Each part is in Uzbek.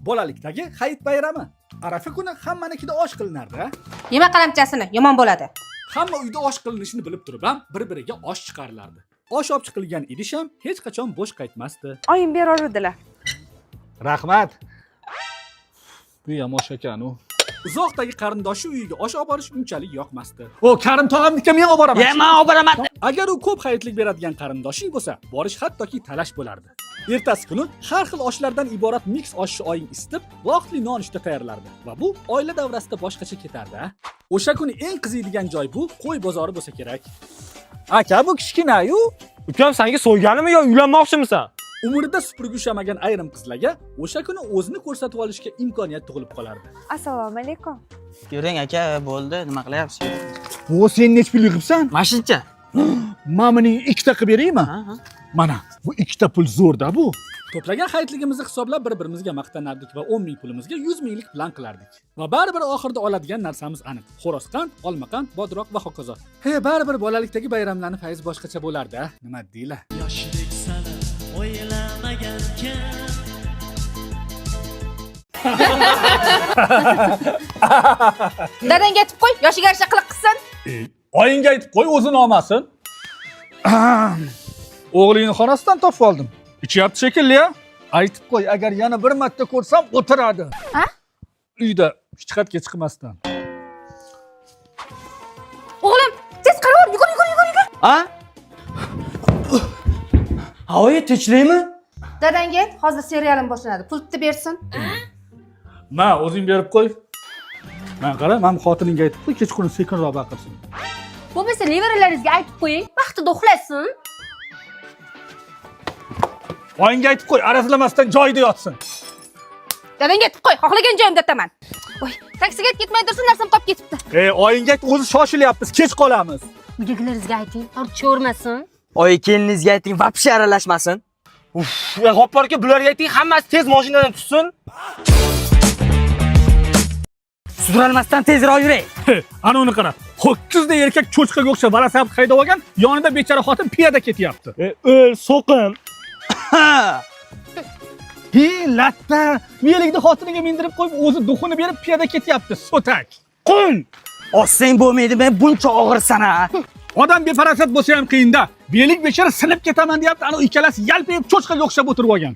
bolalikdagi hayit bayrami. Arafa kuni hammanikida osh qilinardi. Yema qalamchasini, yomon bo'ladi. Hamma uyda osh qilinishini bilib turib ham bir-biriga osh chiqarilardi. Osh olib chiqilgan idish ham hech qachon bo'sh qaytmasdi. Oyim berardilar. Rahmat. Bu ham osh ekan-u. Uzoqdagi qarindoshi uyiga osh olib borish unchalik yoqmasdi. O, Karim tog'amniki men olib boraman. Men olib boraman. Agar u ko'p hayitlik beradigan qarindoshing bo'lsa, borish hattoki talash bo'lardi. Ertasi kuni har xil oshlardan iborat mix oshni oying isitib, vaqtli nonushta tayyorlardi va bu oila davrasida boshqacha ketardi. O'sha kuni eng qiziydigan joy bu qo'y bozori bo'lsa kerak. Aka, bu kichkina-yu. Ukam senga so'yganimi yo uylanmoqchimisan? Umrida supurgi ushlamagan ayrim qizlarga o'sha kuni o'zini ko'rsatib olishga imkoniyat tug'ilib qolardi. Assalomu alaykum. Yuring aka, bo'ldi, nima qilyapsiz? O, sen nech pul yig'ibsan? Mashincha. Men buni ikkita qilib beraymi? Ha. Mana, bu ikkita pul zo'rda bu. To'plagan hayitligimizni hisoblab bir-birimizga maqtanardik va 10 ming pulimizga 100 minglik plan qilardik. Va baribir oxirida oladigan narsamiz aniq. Xo'rozqand, olmaqand, bodroq va hokazo. Baribir bolalikdagi bayramlarning fayzi boshqacha bo'lardi, nima deylar? Yoshlik sani o'ylamagankan. Dadangga aytib qo'y, yoshiga yarasha qiliq qilsin. Oyingga aytib qo'y, o'zini olmasin. O'g'lingni xonasidan topib oldim. Ichyapti shekilli-ya. Aytib qo'y, agar yana bir marta ko'rsam o'tiradi. Ha? Uyda hech qayerga chiqmasdan. O'g'lim, tez qaror, yugur. Ha? Havoyi tinchlikmi? Dadangga ayt, hozir serialim boshlanadi. Pulni bersin. Ma, o'zing berib qo'y. Men qara, men xotiningga aytib qo'y, kechqurun sekinroq baqirsin. Bo'lmasa nevaralaringizga aytib qo'ying, vaqtida uxlasin. Oyingga aytib qo'y, arazlamasdan joyida yotsin. Dadangga aytib qo'y, xohlagan joyimda yotaman. Voy, taksiga ketmay tursin, narsam qolib ketibdi. Oyingga ayt, o'zi shoshilyapmiz, kech qolamiz. Uydagilaringizga ayting, cho'rmasin. Oy, keliningizga ayting, vapshe aralashmasin. Hopparga bularga ayting, hammasi tez mashinadan tushsin. Sudralmasdan tezroq yuring. Ana uni qara. Ho'kizda erkak cho'chqaga o'xshab valasab haydab olgan, yonida bechara xotin piyoda ketyapti. O'l, so'qin. Latta, melikni xotiniga mindirib qo'yib, o'zi duxini berib piyoda ketyapti, so'tak. Qul! Ossang bo'lmaydi, men buncha og'irsan-a. Odam befarasat bo'lsa ham qiyin-da. Belik bechara sinib ketaman deyapti, ana ikkalasi yalpayib cho'chqaga o'xshab o'tirib olgan.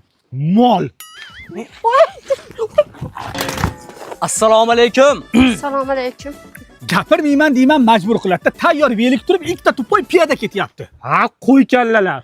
Mol. Assalomu alaykum. Assalomu alaykum. Gapirmayman deyman, majbur qiladi. Tayyor belik turib, ikkita tupoy piyoda ketyapti. Ha, qo'y kallalar.